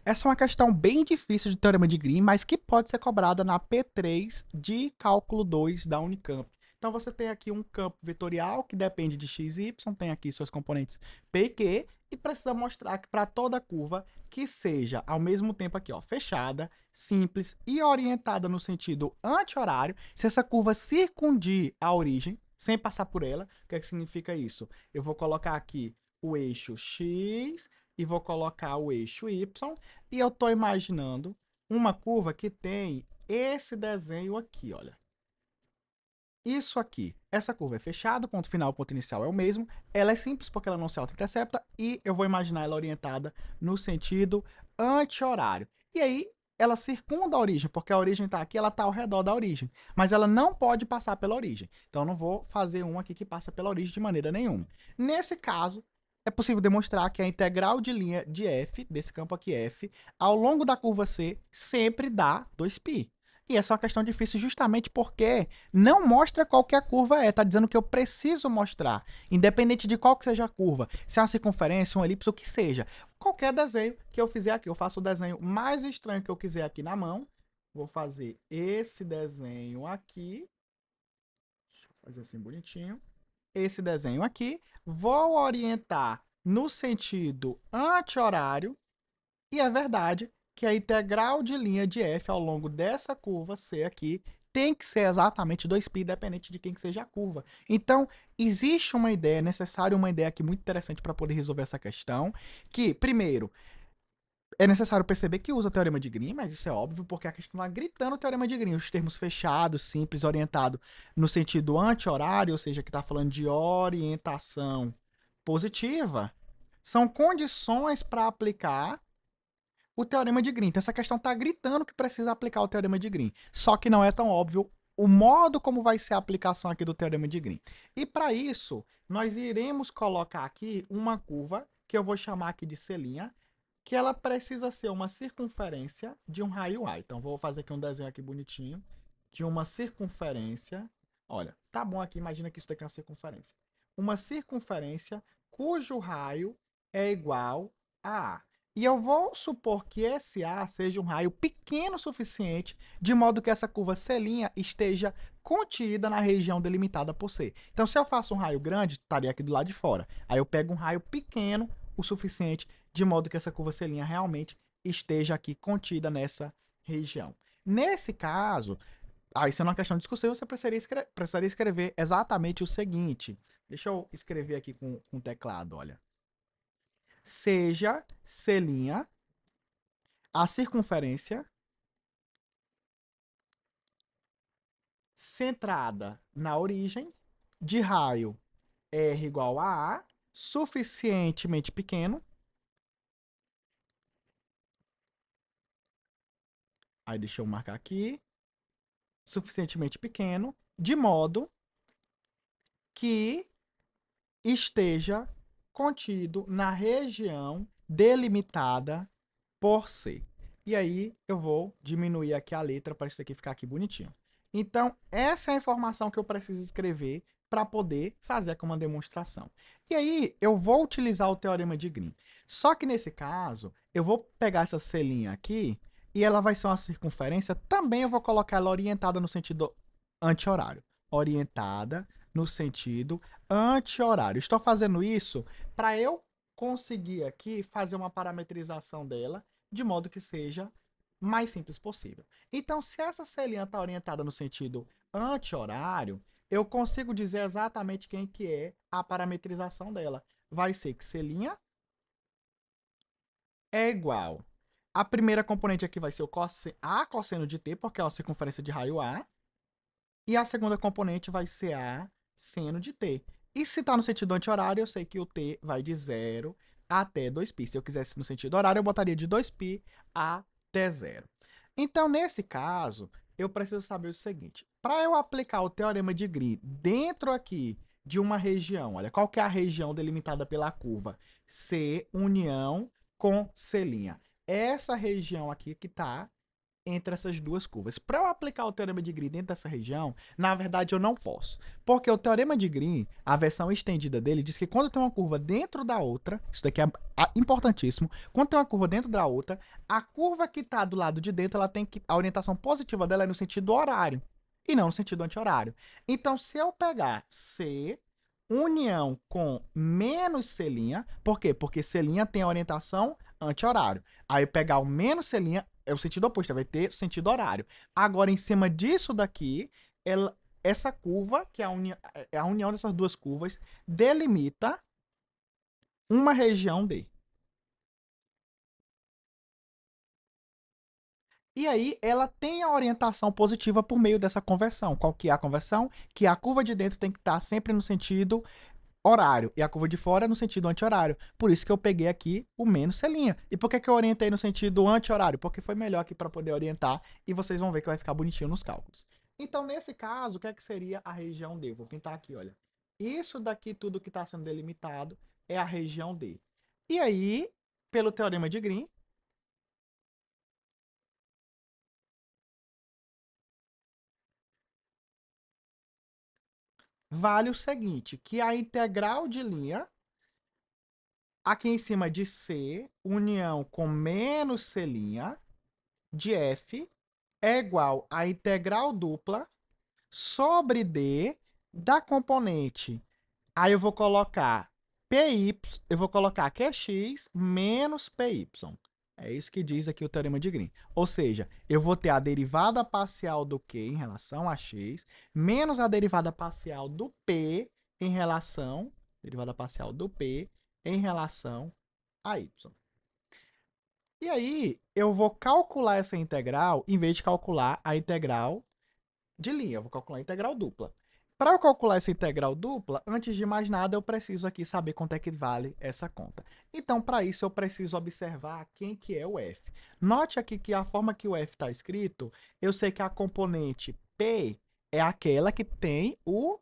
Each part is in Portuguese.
Essa é uma questão bem difícil de teorema de Green, mas que pode ser cobrada na P3 de cálculo 2 da Unicamp. Então você tem aqui um campo vetorial que depende de x e y, tem aqui suas componentes P e Q, e precisa mostrar que para toda curva que seja ao mesmo tempo aqui, ó, fechada, simples e orientada no sentido anti-horário, se essa curva circundir a origem, sem passar por ela, o que é que significa isso? Eu vou colocar aqui o eixo x e vou colocar o eixo y, e eu estou imaginando uma curva que tem esse desenho aqui, olha. Isso aqui, essa curva é fechada, ponto final, ponto inicial é o mesmo. Ela é simples porque ela não se auto-intercepta e eu vou imaginar ela orientada no sentido anti-horário. E aí, ela circunda a origem, porque a origem está aqui, ela está ao redor da origem. Mas ela não pode passar pela origem. Então, eu não vou fazer um aqui que passa pela origem de maneira nenhuma. Nesse caso, é possível demonstrar que a integral de linha de f, desse campo aqui f, ao longo da curva C, sempre dá 2π. E essa é uma questão difícil justamente porque não mostra qual que a curva é. Tá dizendo que eu preciso mostrar, independente de qual que seja a curva, se é uma circunferência, uma elipse, o que seja. Qualquer desenho que eu fizer aqui, eu faço o desenho mais estranho que eu quiser aqui na mão. Vou fazer esse desenho aqui. Deixa eu fazer assim bonitinho. Esse desenho aqui. Vou orientar no sentido anti-horário. E é verdade que a integral de linha de f ao longo dessa curva C aqui tem que ser exatamente 2π, independente de quem que seja a curva. Então, existe uma ideia, é necessário uma ideia aqui muito interessante para poder resolver essa questão, que, primeiro, é necessário perceber que usa o teorema de Green, mas isso é óbvio, porque a questão está gritando o teorema de Green, os termos fechados, simples, orientado no sentido anti-horário, ou seja, que está falando de orientação positiva, são condições para aplicar o teorema de Green. Então, essa questão está gritando que precisa aplicar o teorema de Green. Só que não é tão óbvio o modo como vai ser a aplicação aqui do teorema de Green. E para isso, nós iremos colocar aqui uma curva, que eu vou chamar aqui de C', que ela precisa ser uma circunferência de um raio A. Então, vou fazer aqui um desenho aqui bonitinho de uma circunferência. Olha, tá bom aqui, imagina que isso daqui é uma circunferência. Uma circunferência cujo raio é igual a A. E eu vou supor que esse A seja um raio pequeno o suficiente, de modo que essa curva C' esteja contida na região delimitada por C. Então, se eu faço um raio grande, estaria aqui do lado de fora. Aí eu pego um raio pequeno o suficiente, de modo que essa curva C' realmente esteja aqui contida nessa região. Nesse caso, aí sendo uma questão de discussão, você precisaria escrever exatamente o seguinte. Deixa eu escrever aqui com o teclado, olha. Seja C' a circunferência centrada na origem, de raio r igual a A, suficientemente pequeno. Aí deixa eu marcar aqui. Suficientemente pequeno, de modo que esteja contido na região delimitada por C. E aí eu vou diminuir aqui a letra para isso aqui ficar aqui bonitinho. Então, essa é a informação que eu preciso escrever para poder fazer aqui uma demonstração. E aí, eu vou utilizar o teorema de Green. Só que nesse caso, eu vou pegar essa C' aqui e ela vai ser uma circunferência. Também eu vou colocar ela orientada no sentido anti-horário. Orientada no sentido anti-horário. Estou fazendo isso para eu conseguir aqui fazer uma parametrização dela de modo que seja mais simples possível. Então, se essa C' está orientada no sentido anti-horário, eu consigo dizer exatamente quem que é a parametrização dela. Vai ser que C' é igual. A primeira componente aqui vai ser o A cosseno de t, porque é uma circunferência de raio A. E a segunda componente vai ser A seno de t. E se está no sentido anti-horário, eu sei que o t vai de 0 até 2π. Se eu quisesse no sentido horário, eu botaria de 2π até 0. Então, nesse caso, eu preciso saber o seguinte. Para eu aplicar o teorema de Green dentro aqui de uma região, olha, qual que é a região delimitada pela curva? C união com C'. Essa região aqui que está entre essas duas curvas. Para eu aplicar o teorema de Green dentro dessa região, na verdade eu não posso. Porque o teorema de Green, a versão estendida dele, diz que quando tem uma curva dentro da outra, isso daqui é importantíssimo, quando tem uma curva dentro da outra, a curva que está do lado de dentro, ela tem que, a orientação positiva dela é no sentido horário, e não no sentido anti-horário. Então, se eu pegar C união com menos C', por quê? Porque C' tem a orientação anti-horário. Aí eu pegar o menos C' é o sentido oposto, vai ter sentido horário. Agora, em cima disso daqui, essa curva, que é a união dessas duas curvas, delimita uma região D. E aí, ela tem a orientação positiva por meio dessa conversão. Qual que é a conversão? Que a curva de dentro tem que estar sempre no sentido horário e a curva de fora no sentido anti-horário. Por isso que eu peguei aqui o menos C'. E por que, que eu orientei no sentido anti-horário? Porque foi melhor aqui para poder orientar e vocês vão ver que vai ficar bonitinho nos cálculos. Então, nesse caso, o que é que seria a região D? Vou pintar aqui, olha. Isso daqui, tudo que está sendo delimitado, é a região D. E aí, pelo teorema de Green, vale o seguinte, que a integral de linha aqui em cima de C, união com menos C' de F é igual à integral dupla sobre D da componente. Aí eu vou colocar PY, eu vou colocar QX menos PY. É isso que diz aqui o teorema de Green. Ou seja, eu vou ter a derivada parcial do Q em relação a X, menos a derivada parcial do P em relação, derivada parcial do P em relação a Y. E aí, eu vou calcular essa integral em vez de calcular a integral de linha. Eu vou calcular a integral dupla. Para eu calcular essa integral dupla, antes de mais nada, eu preciso aqui saber quanto é que vale essa conta. Então, para isso, eu preciso observar quem que é o f. Note aqui que a forma que o f está escrito, eu sei que a componente P é aquela que tem o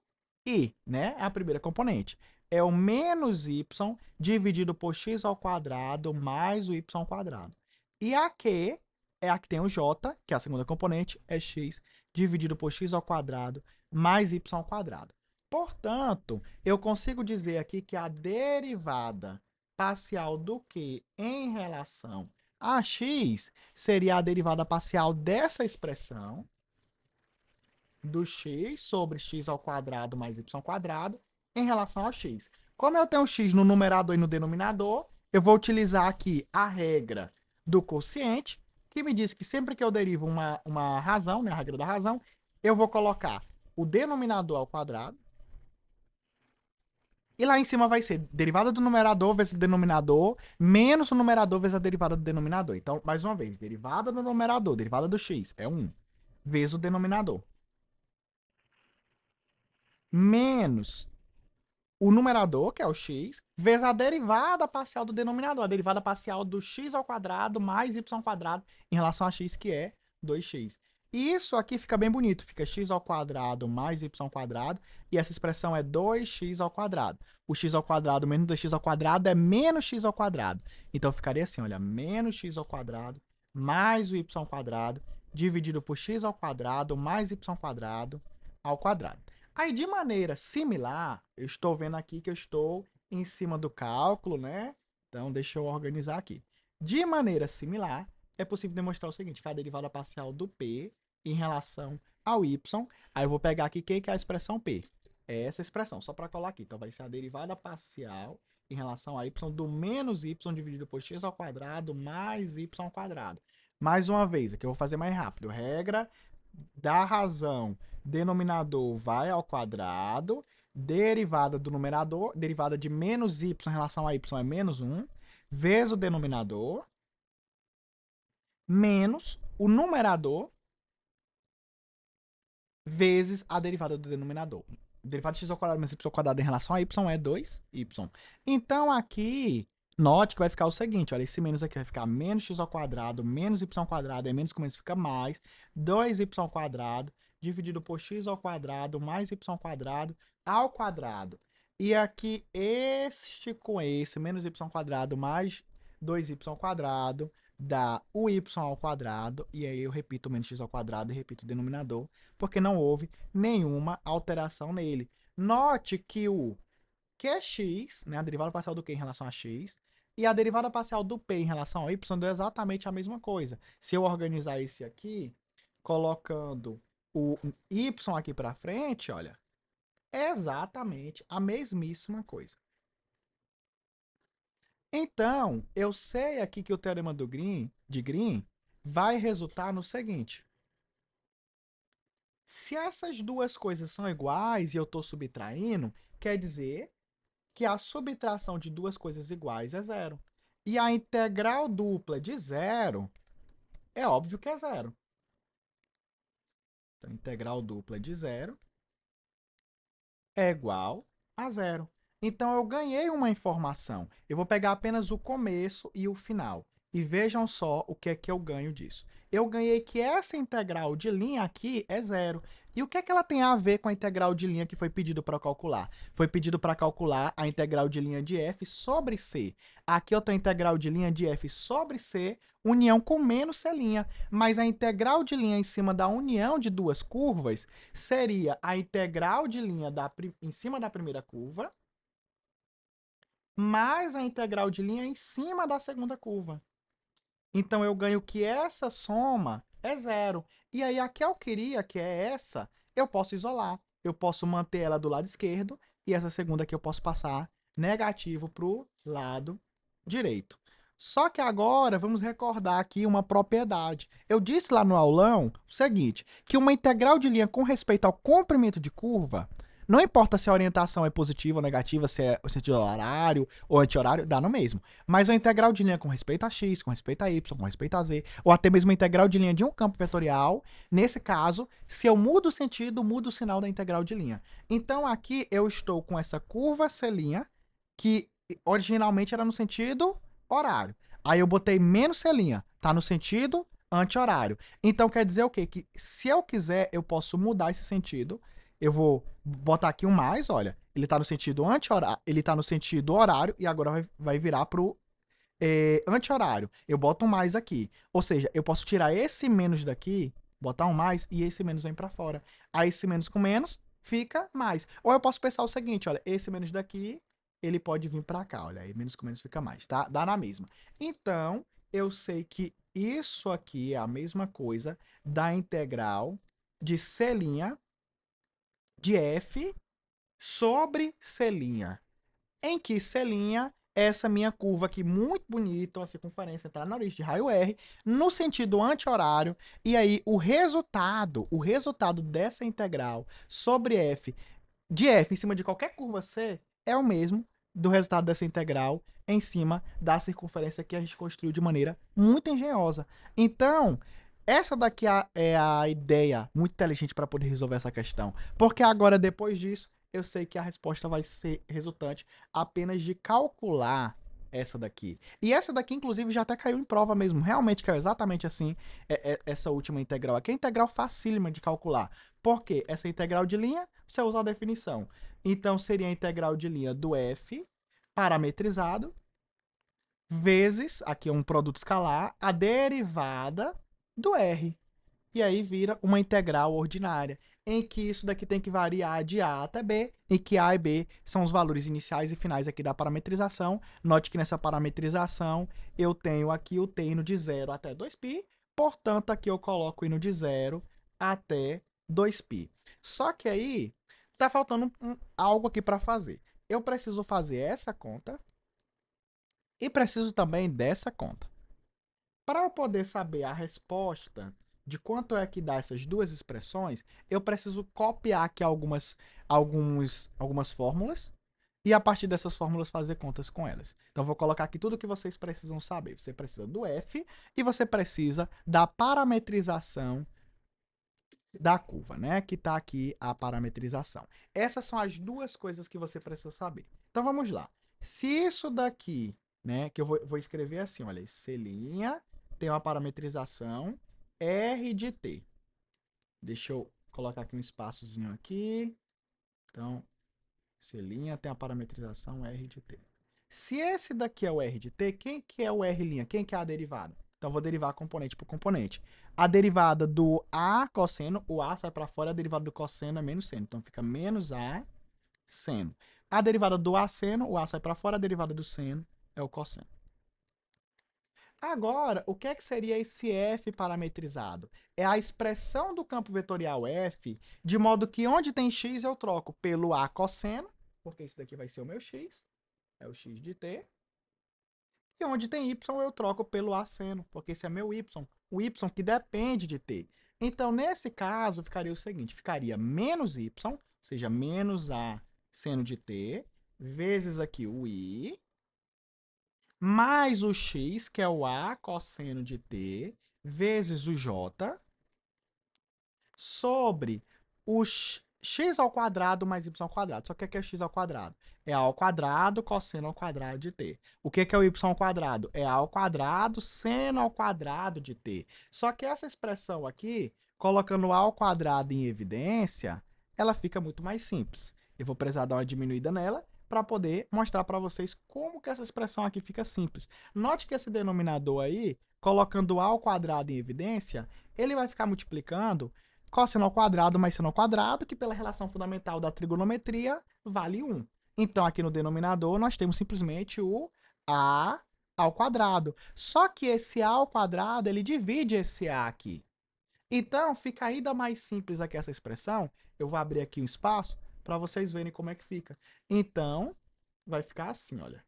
I, né? É a primeira componente. É o menos y dividido por x ao quadrado mais o y ao quadrado. E a Q é a que tem o j, que é a segunda componente, é x dividido por x ao quadrado mais y ao quadrado. Portanto, eu consigo dizer aqui que a derivada parcial do Q em relação a x seria a derivada parcial dessa expressão, do x sobre x ao quadrado mais y ao quadrado, em relação ao x. Como eu tenho x no numerador e no denominador, eu vou utilizar aqui a regra do quociente, que me diz que sempre que eu derivo uma razão, né, a regra da razão, eu vou colocar o denominador ao quadrado, e lá em cima vai ser derivada do numerador vezes o denominador, menos o numerador vezes a derivada do denominador. Então, mais uma vez, derivada do numerador, derivada do x, é 1, vezes o denominador, menos o numerador, que é o x, vezes a derivada parcial do denominador, a derivada parcial do x ao quadrado mais y ao quadrado em relação a x, que é 2x. E isso aqui fica bem bonito, fica x ao quadrado mais y ao quadrado, e essa expressão é 2x ao quadrado. O x ao quadrado menos 2x ao quadrado é menos x ao quadrado. Então ficaria assim, olha, menos x ao quadrado mais o y ao quadrado dividido por x ao quadrado mais y ao quadrado. Aí, de maneira similar, eu estou vendo aqui que eu estou em cima do cálculo, né? Então, deixa eu organizar aqui. De maneira similar, é possível demonstrar o seguinte, que a derivada parcial do P em relação ao Y, aí eu vou pegar aqui quem que é a expressão P. É essa expressão, só para colar aqui. Então, vai ser a derivada parcial em relação a Y do menos Y dividido por x ao quadrado mais Y ao quadrado. Mais uma vez, aqui eu vou fazer mais rápido. Regra da razão, denominador vai ao quadrado, derivada do numerador, derivada de menos y em relação a y é menos 1, vezes o denominador, menos o numerador, vezes a derivada do denominador. Derivada de x ao quadrado menos y ao quadrado em relação a y é 2y. Então, aqui, note que vai ficar o seguinte, olha, esse menos aqui vai ficar menos x ao quadrado, menos y ao quadrado, é menos com menos fica mais, 2y ao quadrado, dividido por x ao quadrado, mais y ao quadrado. E aqui, este com esse, menos y ao quadrado, mais 2y ao quadrado, dá o y ao quadrado, e aí eu repito o menos x ao quadrado e repito o denominador, porque não houve nenhuma alteração nele. Note que o que é x, né, a derivada parcial do q em relação a x, e a derivada parcial do p em relação ao y deu exatamente a mesma coisa. Se eu organizar esse aqui, colocando o y aqui para frente, olha, é exatamente a mesmíssima coisa. Então, eu sei aqui que o teorema de Green vai resultar no seguinte. Se essas duas coisas são iguais e eu estou subtraindo, quer dizer que a subtração de duas coisas iguais é zero. E a integral dupla de zero é óbvio que é zero. Então, a integral dupla de zero é igual a zero. Então, eu ganhei uma informação. Eu vou pegar apenas o começo e o final. E vejam só o que é que eu ganho disso. Eu ganhei que essa integral de linha aqui é zero. E o que é que ela tem a ver com a integral de linha que foi pedido para calcular? Foi pedido para calcular a integral de linha de f sobre c. Aqui eu tenho a integral de linha de f sobre c, união com menos c'. Mas a integral de linha em cima da união de duas curvas seria a integral de linha em cima da primeira curva mais a integral de linha em cima da segunda curva. Então, eu ganho que essa soma é zero. E aí, a que eu queria, que é essa, eu posso isolar. Eu posso manter ela do lado esquerdo e essa segunda aqui eu posso passar negativo para o lado direito. Só que agora vamos recordar aqui uma propriedade. Eu disse lá no aulão o seguinte, que uma integral de linha com respeito ao comprimento de curva, não importa se a orientação é positiva ou negativa, se é o sentido horário ou anti-horário, dá no mesmo. Mas a integral de linha com respeito a x, com respeito a y, com respeito a z, ou até mesmo a integral de linha de um campo vetorial, nesse caso, se eu mudo o sentido, mudo o sinal da integral de linha. Então, aqui eu estou com essa curva C', que originalmente era no sentido horário. Aí eu botei menos C', tá no sentido anti-horário. Então, quer dizer o quê? Que se eu quiser, eu posso mudar esse sentido. Eu vou botar aqui um mais, olha, ele está no sentido anti-horário, ele tá no sentido horário e agora vai virar pro anti-horário. Eu boto um mais aqui. Ou seja, eu posso tirar esse menos daqui, botar um mais e esse menos vem para fora. Aí esse menos com menos fica mais. Ou eu posso pensar o seguinte, olha, esse menos daqui, ele pode vir para cá, olha, aí menos com menos fica mais, tá? Dá na mesma. Então, eu sei que isso aqui é a mesma coisa da integral de C' de f sobre C', em que C' é essa minha curva aqui muito bonita, uma circunferência entrar na origem de raio R, no sentido anti-horário, e aí o resultado dessa integral sobre f, de f em cima de qualquer curva C, é o mesmo do resultado dessa integral em cima da circunferência que a gente construiu de maneira muito engenhosa. Então, essa daqui é a ideia muito inteligente para poder resolver essa questão. Porque agora, depois disso, eu sei que a resposta vai ser resultante apenas de calcular essa daqui. E essa daqui, inclusive, já até caiu em prova mesmo. Realmente caiu exatamente assim, essa última integral aqui. É integral facílima de calcular. Por quê? Essa integral de linha, você usa a definição. Então, seria a integral de linha do f parametrizado vezes, aqui é um produto escalar, a derivada do r. E aí vira uma integral ordinária, em que isso daqui tem que variar de a até b, em que a e b são os valores iniciais e finais aqui da parametrização. Note que nessa parametrização eu tenho aqui o t indo de 0 até 2π, portanto aqui eu coloco indo de 0 até 2π. Só que aí tá faltando algo aqui para fazer. Eu preciso fazer essa conta e preciso também dessa conta. Para eu poder saber a resposta de quanto é que dá essas duas expressões, eu preciso copiar aqui algumas fórmulas e a partir dessas fórmulas fazer contas com elas. Então, vou colocar aqui tudo o que vocês precisam saber. Você precisa do f e você precisa da parametrização da curva, né? Que está aqui a parametrização. Essas são as duas coisas que você precisa saber. Então, vamos lá. Se isso daqui, né, que eu vou escrever assim, olha, C' tem uma parametrização R de T. Deixa eu colocar aqui um espaçozinho aqui. Então, C' tem a parametrização R de T. Se esse daqui é o R de T, quem que é o R'? Quem que é a derivada? Então, eu vou derivar componente por componente. A derivada do A cosseno, o A sai para fora, a derivada do cosseno é menos seno. Então, fica menos A seno. A derivada do A seno, o A sai para fora, a derivada do seno é o cosseno. Agora, o que é que seria esse f parametrizado? É a expressão do campo vetorial f, de modo que onde tem x eu troco pelo A cosseno, porque esse daqui vai ser o meu x, é o x de t, e onde tem y eu troco pelo A seno, porque esse é meu y, o y que depende de t. Então, nesse caso, ficaria o seguinte, ficaria menos y, ou seja, menos A seno de t, vezes aqui o i, mais o x, que é o A cosseno de t, vezes o j, sobre o x ao quadrado mais y ao quadrado. Só que o que é x ao quadrado? É A ao quadrado cosseno ao quadrado de t. O que é o y ao quadrado? É A ao quadrado seno ao quadrado de t. Só que essa expressão aqui, colocando A ao quadrado em evidência, ela fica muito mais simples. Eu vou precisar dar uma diminuída nela para poder mostrar para vocês como que essa expressão aqui fica simples. Note que esse denominador aí, colocando A ao quadrado em evidência, ele vai ficar multiplicando cosseno ao quadrado mais seno ao quadrado, que pela relação fundamental da trigonometria vale 1. Então, aqui no denominador, nós temos simplesmente o A ao quadrado. Só que esse A ao quadrado, ele divide esse A aqui. Então, fica ainda mais simples aqui essa expressão. Eu vou abrir aqui um espaço para vocês verem como é que fica. Então, vai ficar assim, olha.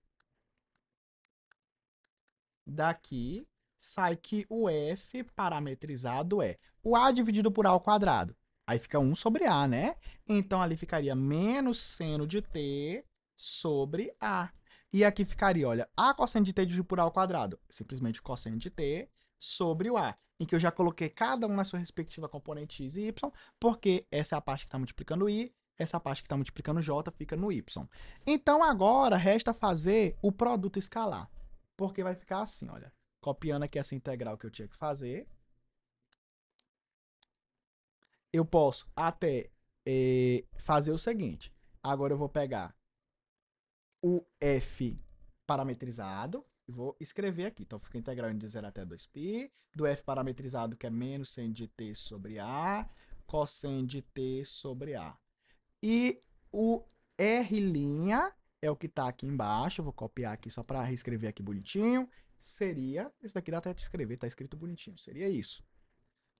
Daqui sai que o f parametrizado é o A dividido por A ao quadrado. Aí fica 1 sobre A, né? Então, ali ficaria menos seno de t sobre A. E aqui ficaria, olha, A cosseno de t dividido por A ao quadrado. Simplesmente cosseno de t sobre o A. Em que eu já coloquei cada um na sua respectiva componente x e y, porque essa é a parte que está multiplicando i, essa parte que está multiplicando j fica no y. Então, agora, resta fazer o produto escalar. Porque vai ficar assim, olha. Copiando aqui essa integral que eu tinha que fazer. Eu posso até fazer o seguinte. Agora eu vou pegar o f parametrizado e vou escrever aqui. Então, fica integral de 0 até 2π, do f parametrizado, que é menos seno de t sobre a, cosseno de t sobre a. E o r' é o que está aqui embaixo. Eu vou copiar aqui só para reescrever aqui bonitinho. Seria, esse daqui dá até de escrever, está escrito bonitinho. Seria isso.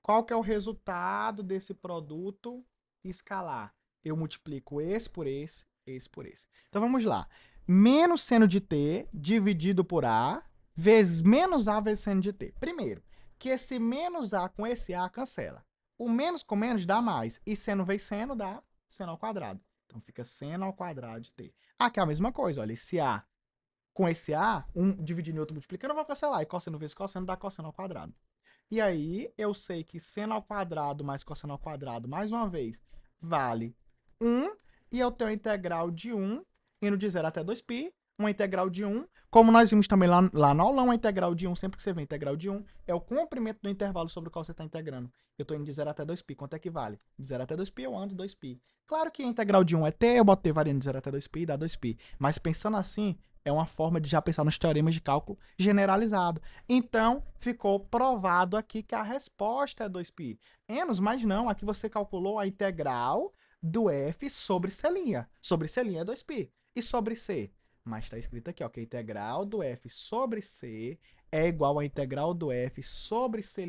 Qual que é o resultado desse produto escalar? Eu multiplico esse por esse, esse por esse. Então, vamos lá. Menos seno de t dividido por a, vezes menos a vezes seno de t. Primeiro, que esse menos a com esse a cancela. O menos com menos dá mais. E seno vezes seno dá seno ao quadrado. Então, fica seno ao quadrado de t. Aqui é a mesma coisa, olha, esse a com esse a, um dividindo e outro multiplicando, eu vou cancelar. E cosseno vezes cosseno dá cosseno ao quadrado. E aí, eu sei que seno ao quadrado mais cosseno ao quadrado, mais uma vez, vale 1. E eu tenho a integral de 1, indo de 0 até 2π, uma integral de 1. Como nós vimos também lá no aulão, a integral de 1, sempre que você vê a integral de 1, é o comprimento do intervalo sobre o qual você está integrando. Eu estou indo de 0 até 2π. Quanto é que vale? De 0 até 2π, eu ando 2π. Claro que a integral de 1 é t, eu boto t variando de 0 até 2π e dá 2π. Mas pensando assim, é uma forma de já pensar nos teoremas de cálculo generalizado. Então, ficou provado aqui que a resposta é 2π. Mas não, aqui você calculou a integral do f sobre c'. Sobre c' é 2π. E sobre c? Mas está escrito aqui, ó, que a integral do f sobre c é igual à integral do f sobre c'.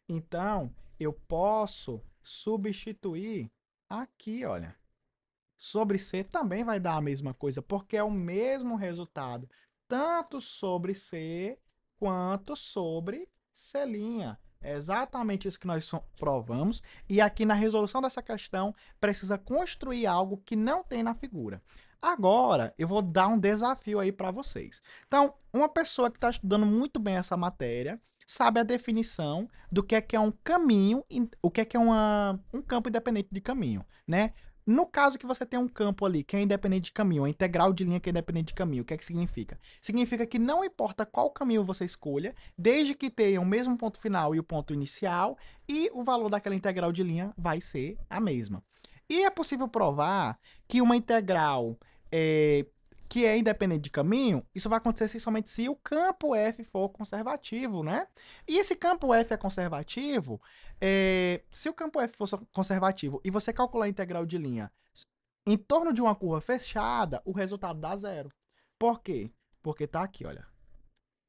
Então, eu posso substituir aqui, olha. Sobre C também vai dar a mesma coisa, porque é o mesmo resultado, tanto sobre C quanto sobre C'. É exatamente isso que nós provamos, e aqui na resolução dessa questão precisa construir algo que não tem na figura. Agora, eu vou dar um desafio aí para vocês. Então, uma pessoa que está estudando muito bem essa matéria sabe a definição do que é um caminho, o que é um campo independente de caminho, né? No caso que você tem um campo ali que é independente de caminho, a integral de linha que é independente de caminho, o que é que significa? Significa que não importa qual caminho você escolha, desde que tenha o mesmo ponto final e o ponto inicial, e o valor daquela integral de linha vai ser a mesma. E é possível provar que uma integral que é independente de caminho, isso vai acontecer somente se o campo F for conservativo, né? E esse campo F é conservativo, se o campo F for conservativo e você calcular a integral de linha em torno de uma curva fechada, o resultado dá zero. Por quê? Porque tá aqui, olha.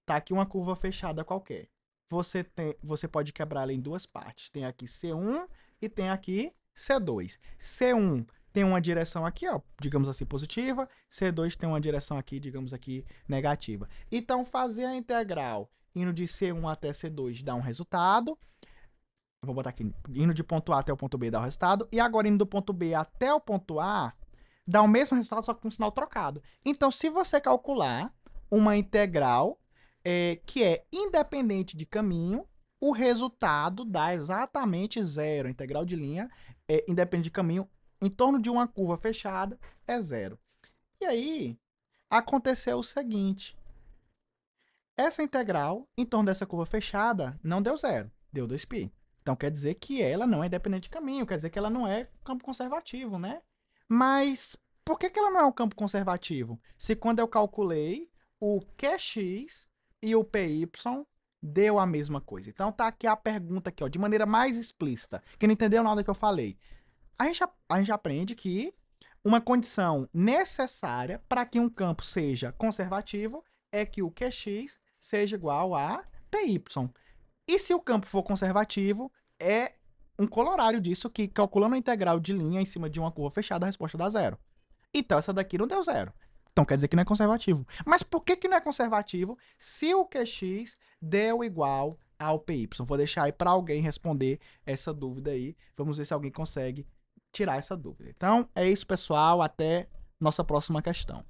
Tá aqui uma curva fechada qualquer. Você pode quebrar ela em duas partes. Tem aqui C1 e tem aqui C2. C1 tem uma direção aqui, ó, digamos assim, positiva. C2 tem uma direção aqui, digamos aqui, negativa. Então, fazer a integral indo de C1 até C2 dá um resultado. Vou botar aqui, indo de ponto A até o ponto B dá o resultado. E agora, indo do ponto B até o ponto A, dá o mesmo resultado, só que com o sinal trocado. Então, se você calcular uma integral que é independente de caminho, o resultado dá exatamente zero. A integral de linha é independente de caminho, em torno de uma curva fechada, é zero. E aí, aconteceu o seguinte. Essa integral, em torno dessa curva fechada, não deu zero, deu 2π. Então, quer dizer que ela não é independente de caminho, quer dizer que ela não é campo conservativo, né? Mas por que ela não é um campo conservativo? Se quando eu calculei o QX e o PY deu a mesma coisa. Então tá aqui a pergunta aqui, ó, de maneira mais explícita. Quem não entendeu nada que eu falei. A gente aprende que uma condição necessária para que um campo seja conservativo é que o QX seja igual a PY. E se o campo for conservativo, é um corolário disso que, calculando a integral de linha em cima de uma curva fechada, a resposta dá zero. Então, essa daqui não deu zero. Então, quer dizer que não é conservativo. Mas por que não é conservativo se o QX deu igual ao PY? Vou deixar aí para alguém responder essa dúvida aí. Vamos ver se alguém consegue tirar essa dúvida. Então, é isso, pessoal. Até nossa próxima questão.